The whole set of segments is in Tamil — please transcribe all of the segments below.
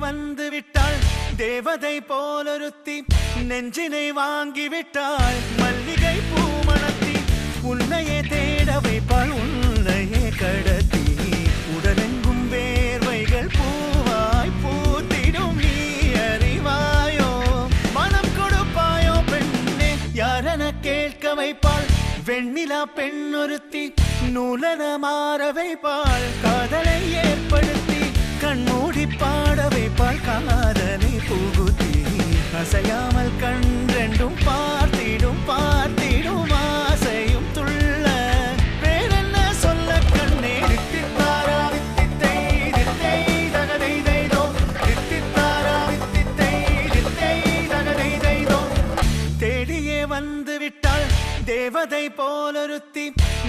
வந்து விட்டாள் தேவதை போலொருத்தி நெஞ்சினை வாங்கி விட்டாள் மல்லிகை பூமணத்தி உன்னையே தேட வைப்பாள் உன்னையே கடத்தி உடலெங்கும் வேர்வைகள் பூவாய் பூத்திடும் நீ அறிவாயோ மனம் கொடுப்பாயோ பெண்ணே யாரென கேட்க வைப்பாள் வெண்ணிலா பெண்ணொருத்தி நூலன மாற வைப்பாள் காதலை ஏற்படுத்தி கண்மூடி பாட வைப்பாள் காதலை புகுத்தி அசையாமல் கண் ரெண்டும் பார்த்திடும் பார்த்திடும் ஆசையும் துள்ள வேறென்ன சொல்ல கண்ணே தித்தித்தாரா தித்தித்தை தித்தை தகதை தைதோ தித்தித்தாரா தித்தித்தை தித்தை தகதை தைதோ தேடியே வந்து விட்டாள் தேவதை போலொருத்தி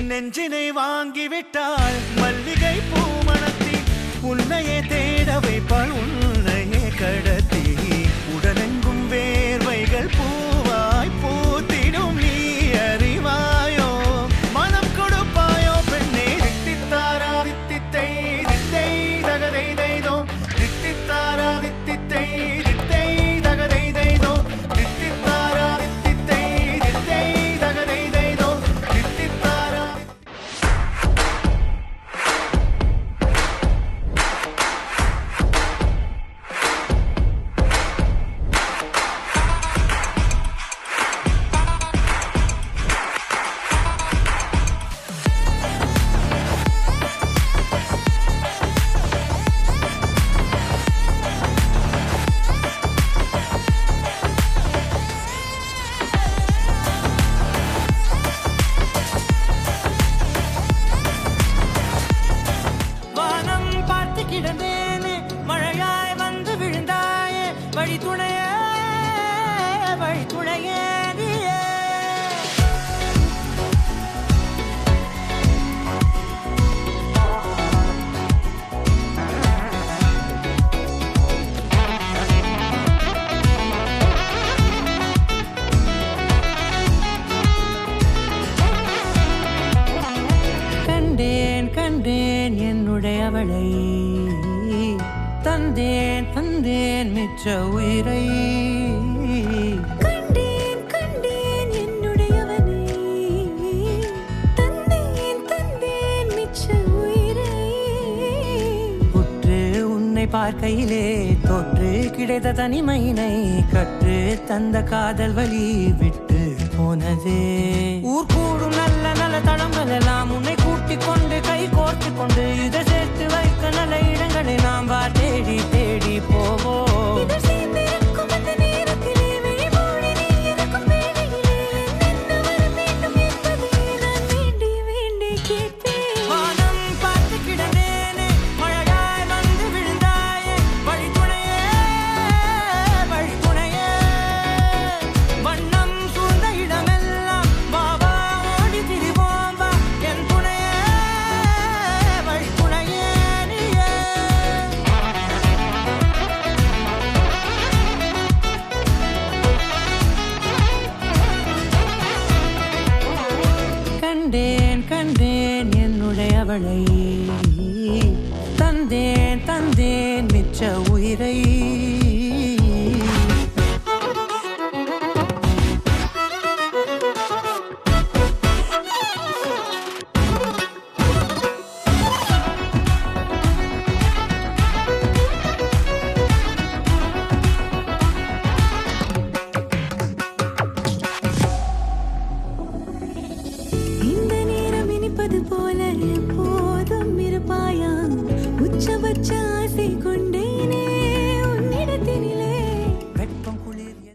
நெஞ்சினை வாங்கி விட்டாள் மல்லிகை பூமணத்தி உன்னையே தேட வைப்பாள் உன்னையே கடத்தி உடலெங்கும் வேர்வைகள் பூவாய் பூத்திடும் நீ அறிவாயோ மனம் கொடுப்பாயோ பெண்ணே தித்தித்தாரா தித்தித்தை தித்தை தகதை தைதோ தித்தித்தாரா தித்தித்தை தித்தை தகதை தைதோ தித்தித்தாரா தித்தித்தை தித்தை தகதை தைதோ தித்தித்தாரா வானம் பார்த்து கிடந்தேனே மழையாய் வந்து விழுந்தாயே வழித்துணையே வழித்துணையே நீயே கண்டேன் கண்டேன் என்னுடையவளை தந்தேன் தந்தேன் மிச்ச உயிரை கண்டேன் கண்டேன் என்னுடையவனை தந்தேன் தந்தேன் மிச்ச உயிரை உற்று உன்னை பார்க்கையிலே தொற்று கிடைத்த தனிமையினை கற்று தந்த காதல் வழி விட்டு போனதே ஊர் கூடும் நல்ல நல்ல தளங்கள் எல்லாம் உன்னை கூட்டிக் கொண்டு கை கோர்த்து கொண்டு இதை சேர்த்து வைக்க நல்ல இடங்களை நாம் வா தேடி தேடி போவோம் இதழ் சேர்ந்திருக்கும் அந்த நேரத்திலே விழிமூடி நீ இருக்கும் வேளையிலே என்னென்ன வர வேண்டும் என்பதை நான் வேண்டி வேண்டி கேட்பேன் வானம் பார்த்து கிடந்தேனே மழையாய் வந்து விழுந்தாயே வழித்துணையே வழித்துணையே வண்ணம் சூழ்ந்த இடமெல்லாம் வா வா ஓடி திரிவோம் வா என் துணையே வழித்துணையே நீயே கண்டேன் கண்டேன் என்னுடையவளை தந்தேன் தந்தேன் மிச்ச உயிரை